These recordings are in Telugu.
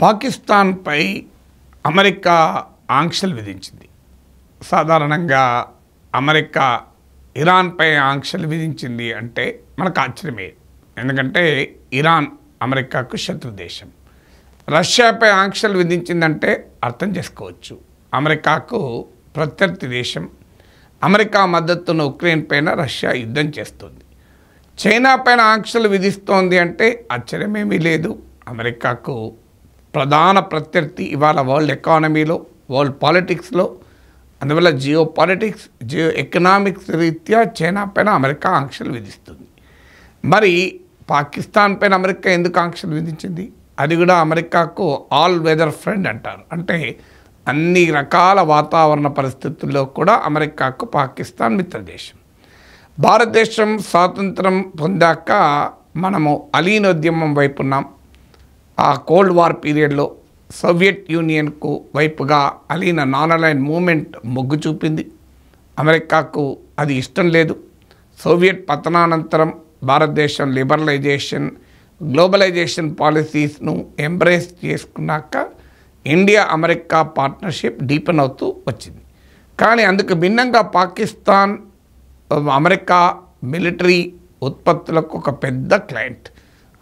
పాకిస్తాన్పై అమెరికా ఆంక్షలు విధించింది. సాధారణంగా అమెరికా ఇరాన్పై ఆంక్షలు విధించింది అంటే మనకు ఆశ్చర్యమే. ఎందుకంటే ఇరాన్ అమెరికాకు శత్రు దేశం. రష్యాపై ఆంక్షలు విధించిందంటే అర్థం చేసుకోవచ్చు, అమెరికాకు ప్రత్యర్థి దేశం. అమెరికా మద్దతున్న ఉక్రెయిన్ పైన రష్యా యుద్ధం చేస్తుంది. చైనా పైన ఆంక్షలు విధిస్తోంది అంటే ఆశ్చర్యమేమీ లేదు. అమెరికాకు ప్రధాన ప్రత్యర్థి ఇవాళ వరల్డ్ ఎకానమీలో, వరల్డ్ పాలిటిక్స్లో. అందువల్ల జియో పాలిటిక్స్, జియో ఎకనామిక్స్ రీత్యా చైనా పైన అమెరికా ఆంక్షలు విధిస్తుంది. మరి పాకిస్తాన్ పైన అమెరికా ఎందుకు ఆంక్షలు విధించింది? అది కూడా అమెరికాకు ఆల్ వెదర్ ఫ్రెండ్ అంటారు. అంటే అన్ని రకాల వాతావరణ పరిస్థితుల్లో కూడా అమెరికాకు పాకిస్తాన్ మిత్రదేశం. భారతదేశం స్వాతంత్రం పొందాక మనము అలీనోద్యమం వైపు ఉన్నాం. ఆ కోల్డ్ వార్ పీరియడ్లో సోవియట్ యూనియన్కు వైపుగా అలీన నాన్ అలైన్ మూమెంట్ మొగ్గు చూపింది. అమెరికాకు అది ఇష్టం లేదు. సోవియట్ పతనానంతరం భారతదేశం లిబరలైజేషన్, గ్లోబలైజేషన్ పాలసీస్ను ఎంబ్రేస్ చేసుకున్నాక ఇండియా అమెరికా పార్ట్నర్షిప్ డీపెన్ అవుతూ వచ్చింది. కానీ అందుకు భిన్నంగా పాకిస్తాన్ అమెరికా మిలిటరీ ఉత్పత్తులకు ఒక పెద్ద క్లయింట్.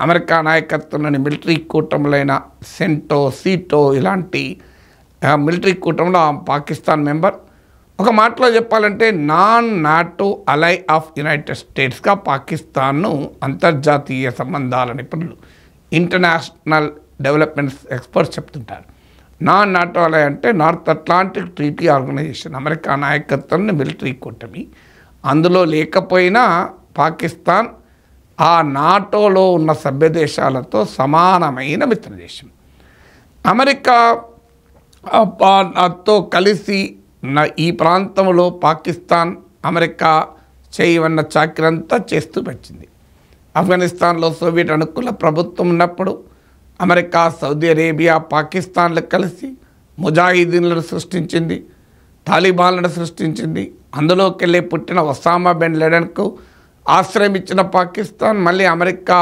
అమెరికా నాయకత్వంలోని మిలిటరీ కూటములైన సెంటో, సీటో ఇలాంటి మిలిటరీ కూటమిలో పాకిస్తాన్ మెంబర్. ఒక మాటలో చెప్పాలంటే non NATO ally of United స్టేట్స్గా పాకిస్తాన్ను అంతర్జాతీయ సంబంధాల నిపుణులు, ఇంటర్నేషనల్ డెవలప్మెంట్స్ ఎక్స్పర్ట్స్ చెప్తుంటారు. నాన్ నాటో అలై అంటే North Atlantic Treaty Organisation, America నాయకత్వంలో మిలిటరీ కూటమి. అందులో లేకపోయినా పాకిస్తాన్ ఆ నాటోలో ఉన్న సభ్య దేశాలతో సమానమైన మిత్రదేశం. అమెరికాతో కలిసి ఈ ప్రాంతంలో పాకిస్తాన్ అమెరికా చేయవన్న చాకిరంతా చేస్తూ వచ్చింది. ఆఫ్ఘనిస్తాన్లో సోవియట్ అనుకూల ప్రభుత్వం ఉన్నప్పుడు అమెరికా, సౌదీ అరేబియా, పాకిస్తాన్లు కలిసి ముజాహిదీన్లను సృష్టించింది, తాలిబాన్లను సృష్టించింది. అందులోకి వెళ్ళి పుట్టిన ఒసామా బిన్ లాడెన్కు ఆశ్రయం ఇచ్చిన పాకిస్తాన్ మళ్ళీ అమెరికా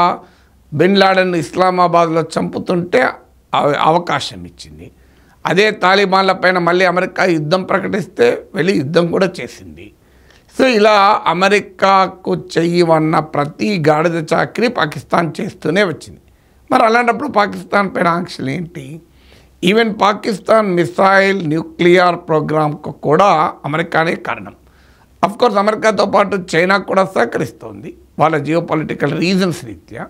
బిన్ లాడెన్ ఇస్లామాబాద్లో చంపుతుంటే అవకాశం ఇచ్చింది. అదే తాలిబాన్ల పైన మళ్ళీ అమెరికా యుద్ధం ప్రకటిస్తే వెళ్ళి యుద్ధం కూడా చేసింది. సో ఇలా అమెరికాకు చెయ్యవన్న ప్రతి గాడిద చాకరీ పాకిస్తాన్ చేస్తూనే వచ్చింది. మరి అలాంటప్పుడు పాకిస్తాన్ పైన ఆంక్షలు ఏంటి? ఈవెన్ పాకిస్తాన్ మిసైల్ న్యూక్లియర్ ప్రోగ్రాంకు కూడా అమెరికానే కారణం. అఫ్కోర్స్ అమెరికాతో పాటు చైనా కూడా సహకరిస్తోంది వాళ్ళ జియో పొలిటికల్ రీజన్స్ రీత్యా.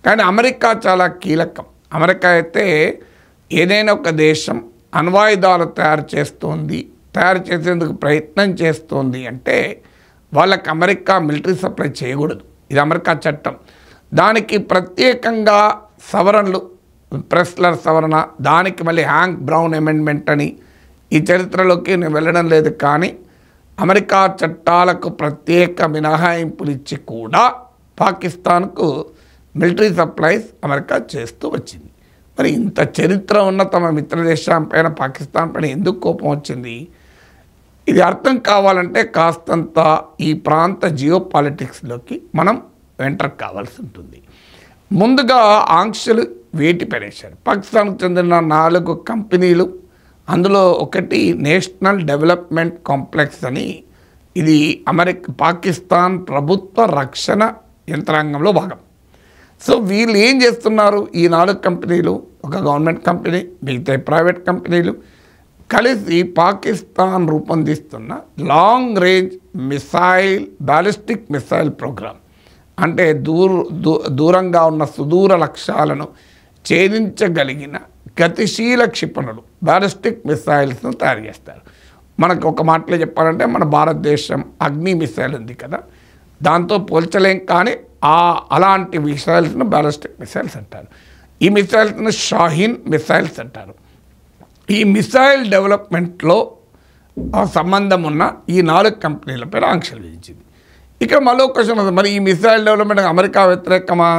కానీ అమెరికా చాలా కీలకం. అమెరికా అయితే ఏదైనా ఒక దేశం అణ్వాయుధాలు తయారు చేసేందుకు ప్రయత్నం చేస్తోంది అంటే వాళ్ళకి అమెరికా మిలిటరీ సప్లై చేయకూడదు. ఇది అమెరికా చట్టం. దానికి ప్రత్యేకంగా సవరణలు, ప్రెస్లర్ సవరణ, దానికి మళ్ళీ హ్యాంక్ బ్రౌన్ అమెండ్మెంట్ అని ఈ చరిత్రలోకి నేను వెళ్ళడం లేదు. కానీ అమెరికా చట్టాలకు ప్రత్యేక మినహాయింపులు ఇచ్చి కూడా పాకిస్తాన్కు మిలిటరీ సప్లైస్ అమెరికా చేస్తూ వచ్చింది. మరి ఇంత చరిత్ర ఉన్న తమ మిత్రదేశం పైన పాకిస్తాన్ పైన ఎందుకు కోపం వచ్చింది? ఇది అర్థం కావాలంటే కాస్తంత ఈ ప్రాంత జియో పాలిటిక్స్లోకి మనం ఎంటర్ కావాల్సి ఉంటుంది. ముందుగా ఆంక్షలు వేటి పడేశారు. పాకిస్తాన్కు చెందిన 4 కంపెనీలు, అందులో ఒకటి నేషనల్ డెవలప్మెంట్ కాంప్లెక్స్ అని, ఇది పాకిస్తాన్ ప్రభుత్వ రక్షణ యంత్రాంగంలో భాగం. సో వీళ్ళు ఏం చేస్తున్నారు? ఈ 4 కంపెనీలు, ఒక గవర్నమెంట్ కంపెనీ, మిగతా ప్రైవేట్ కంపెనీలు కలిసి పాకిస్తాన్ రూపొందిస్తున్న long range missile, ballistic missile programme, అంటే దూరంగా ఉన్న సుదూర లక్ష్యాలను ఛేదించగలిగిన గతిశీల క్షిపణులు, బ్యాలిస్టిక్ మిసైల్స్ను తయారు చేస్తారు. మనకు ఒక మాటలో చెప్పాలంటే మన భారతదేశం అగ్ని మిసైల్ ఉంది కదా, దాంతో పోల్చలేం. కానీ అలాంటి మిసైల్స్ను బ్యాలిస్టిక్ మిసైల్స్ అంటారు. ఈ మిసైల్స్ను షాహీన్ మిసైల్స్ అంటారు. ఈ మిసైల్ డెవలప్మెంట్లో సంబంధం ఉన్న ఈ 4 కంపెనీలపై ఆంక్షలు విధించింది. ఇక మరో క్వశ్చన్ ఉంది, మరి ఈ మిసైల్ డెవలప్మెంట్ అమెరికా వ్యతిరేకమా?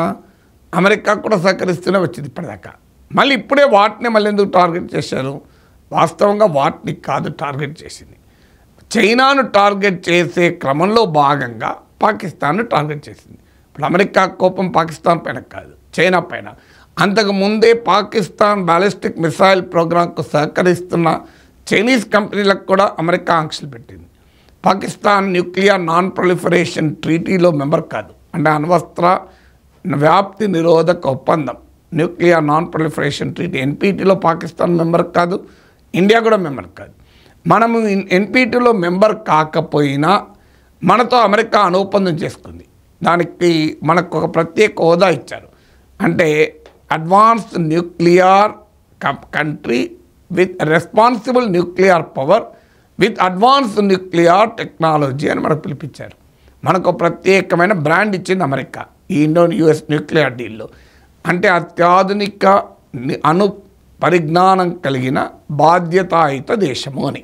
అమెరికా కూడా సహకరిస్తూనే వచ్చింది ఇప్పటిదాకా. మళ్ళీ ఇప్పుడే వాటిని మళ్ళీ ఎందుకు టార్గెట్ చేశారు? వాస్తవంగా వాటిని కాదు టార్గెట్ చేసింది, చైనాను టార్గెట్ చేసే క్రమంలో భాగంగా పాకిస్తాన్ను టార్గెట్ చేసింది. ఇప్పుడు అమెరికా కోపం పాకిస్తాన్ పైన కాదు, చైనా పైన. అంతకుముందే పాకిస్తాన్ బ్యాలిస్టిక్ మిసైల్ ప్రోగ్రాంకు సహకరిస్తున్న చైనీస్ కంపెనీలకు కూడా అమెరికా ఆంక్షలు పెట్టింది. పాకిస్తాన్ న్యూక్లియర్ నాన్ ప్రొలిఫరేషన్ ట్రీటీలో మెంబర్ కాదు, అంటే అణ్వస్త్ర వ్యాప్తి నిరోధక ఒప్పందం న్యూక్లియర్ నాన్ ప్రొలిఫరేషన్ ట్రీటీ ఎన్పిటిలో పాకిస్తాన్ మెంబర్ కాదు, ఇండియా కూడా మెంబర్ కాదు. మనము ఎన్పిటిలో మెంబర్ కాకపోయినా మనతో అమెరికా ఒప్పందం చేసుకుంది. దానికి మనకు ఒక ప్రత్యేక హోదా ఇచ్చారు, అంటే advanced nuclear country with responsible nuclear power with advanced nuclear technology అని మనకు పిలిపించారు. మనకు ప్రత్యేకమైన బ్రాండ్ ఇచ్చింది అమెరికా ఈ ఇండో-యుఎస్ న్యూక్లియర్ డీల్లో. అంటే అత్యాధునిక అణు పరిజ్ఞానం కలిగిన బాధ్యతాయుత దేశము అని.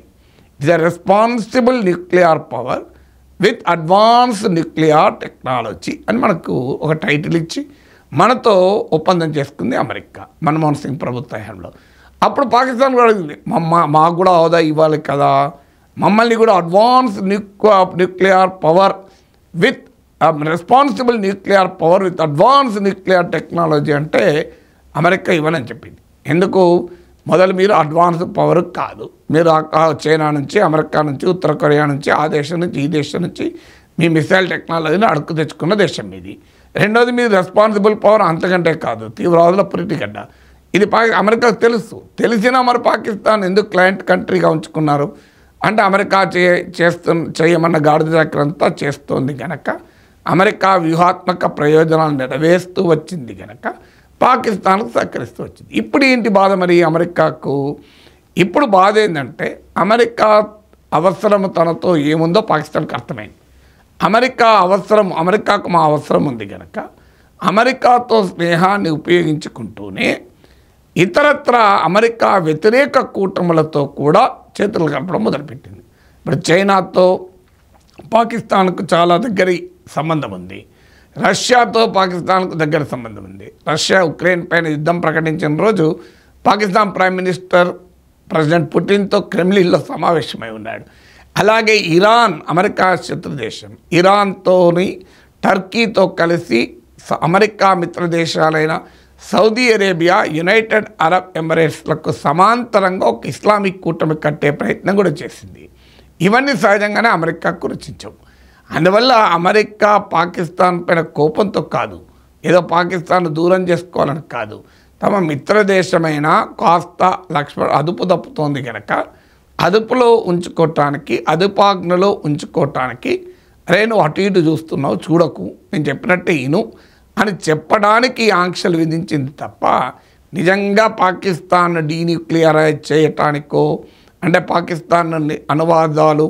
It's a responsible nuclear power with advanced nuclear technology అని మనకు ఒక టైటిల్ ఇచ్చి మనతో ఒప్పందం చేసుకుంది అమెరికా మన్మోహన్ సింగ్ ప్రభుత్వ హయాంలో. అప్పుడు పాకిస్తాన్ కూడా అడిగింది, మాకు కూడా హోదా ఇవ్వాలి కదా, మమ్మల్ని కూడా advance nuclear power with responsible nuclear power with advance nuclear technology అంటే అమెరికా ఇవ్వనని చెప్పింది. ఎందుకు? మొదలు మీరు అడ్వాన్స్ పవర్ కాదు, మీరు చైనా నుంచి, అమెరికా నుంచి, ఉత్తర కొరియా నుంచి, ఆ దేశం నుంచి, ఈ దేశం నుంచి మీ మిసైల్ టెక్నాలజీని అడుగు తెచ్చుకున్న దేశం ఇది. రెండోది మీరు రెస్పాన్సిబుల్ పవర్ అంతకంటే కాదు, తీవ్రవాదుల పురిటిగడ్డ. ఇది అమెరికాకు తెలిసినా మరి పాకిస్తాన్ ఎందుకు క్లయింట్ కంట్రీగా ఉంచుకున్నారు అంటే అమెరికా చేయమన్న గాడిద చక్రంతా చేస్తోంది కనుక, అమెరికా వ్యూహాత్మక ప్రయోజనాలు నెరవేరుస్తూ వచ్చింది కనుక పాకిస్తాన్కు సహకరిస్తూ వచ్చింది. ఇప్పుడు ఏంటి బాధ మరి అమెరికాకు? ఇప్పుడు బాధ ఏంటంటే అమెరికా అవసరం తనతో ఏముందో పాకిస్తాన్కి అర్థమైంది. అమెరికాకు మా అవసరం ఉంది కనుక అమెరికాతో స్నేహాన్ని ఉపయోగించుకుంటూనే ఇతరత్ర అమెరికా వ్యతిరేక కూటములతో కూడా చేతులు కలపడం మొదలుపెట్టింది. ఇప్పుడు చైనాతో పాకిస్తాన్కు చాలా దగ్గరి సంబంధం ఉంది, రష్యాతో పాకిస్తాన్కు దగ్గర సంబంధం ఉంది. రష్యా ఉక్రెయిన్ పైన యుద్ధం ప్రకటించిన రోజు పాకిస్తాన్ ప్రైమ్ మినిస్టర్ ప్రెసిడెంట్ పుటిన్తో క్రెమ్లిన్లో సమావేశమై ఉన్నాడు. అలాగే ఇరాన్ అమెరికా శత్రు దేశం, ఇరాన్తోని టర్కీతో కలిసి అమెరికా మిత్ర దేశాలైన సౌదీ అరేబియా, యునైటెడ్ అరబ్ ఎమిరేట్స్లకు సమాంతరంగా ఒక ఇస్లామిక్ కూటమి కట్టే ప్రయత్నం కూడా చేసింది. ఇవన్నీ సహజంగానే అమెరికాకు రుచించవు. అందువల్ల అమెరికా పాకిస్తాన్ పైన కోపంతో కాదు, ఏదో పాకిస్తాన్ దూరం చేసుకోవాలని కాదు, తమ మిత్ర దేశమైన కాస్త అదుపు తప్పుతోంది కనుక అదుపులో ఉంచుకోవటానికి, అదుపాజ్ఞలో ఉంచుకోవటానికి, అరే నువ్వు అటు ఇటు చూస్తున్నావు చూడకు, నేను చెప్పినట్టే ఇను అని చెప్పడానికి ఆంక్షలు విధించింది తప్ప నిజంగా పాకిస్తాన్ డీన్యూక్లియరైజ్ చేయటానికో అంటే పాకిస్తాన్ అనువాదాలు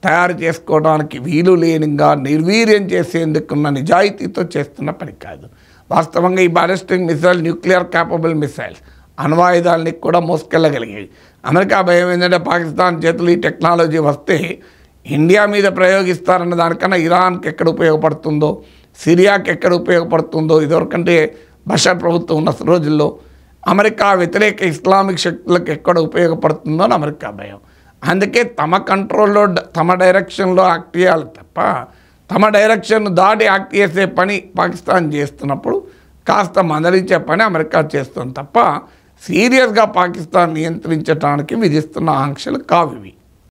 తయారు చేసుకోవడానికి వీలు లేనిగా నిర్వీర్యం చేసేందుకున్న నిజాయితీతో చేస్తున్న పని కాదు. వాస్తవంగా ఈ ballistic missile nuclear capable missiles అణ్వాయుధాలని కూడా మోసుకెళ్ళగలిగేవి. అమెరికా భయం ఏంటంటే పాకిస్తాన్ చేతులు ఈ టెక్నాలజీ వస్తే ఇండియా మీద ప్రయోగిస్తారన్న దానికన్నా ఇరాన్కి ఎక్కడ ఉపయోగపడుతుందో, సిరియాకి ఎక్కడ ఉపయోగపడుతుందో, ఇదివరకంటే బషర్ ప్రభుత్వం ఉన్న రోజుల్లో అమెరికా వ్యతిరేక ఇస్లామిక్ శక్తులకు ఎక్కడ ఉపయోగపడుతుందో అని అమెరికా భయం. అందుకే తమ కంట్రోల్లో తమ డైరెక్షన్లో యాక్ట్ చేయాలి తప్ప తమ డైరెక్షన్ దాటి యాక్ట్ చేసే పని పాకిస్తాన్ చేస్తున్నప్పుడు కాస్త మందలించే పని అమెరికా చేస్తుంది తప్ప సీరియస్గా పాకిస్తాన్ నియంత్రించడానికి విధిస్తున్న ఆంక్షలు కావివి.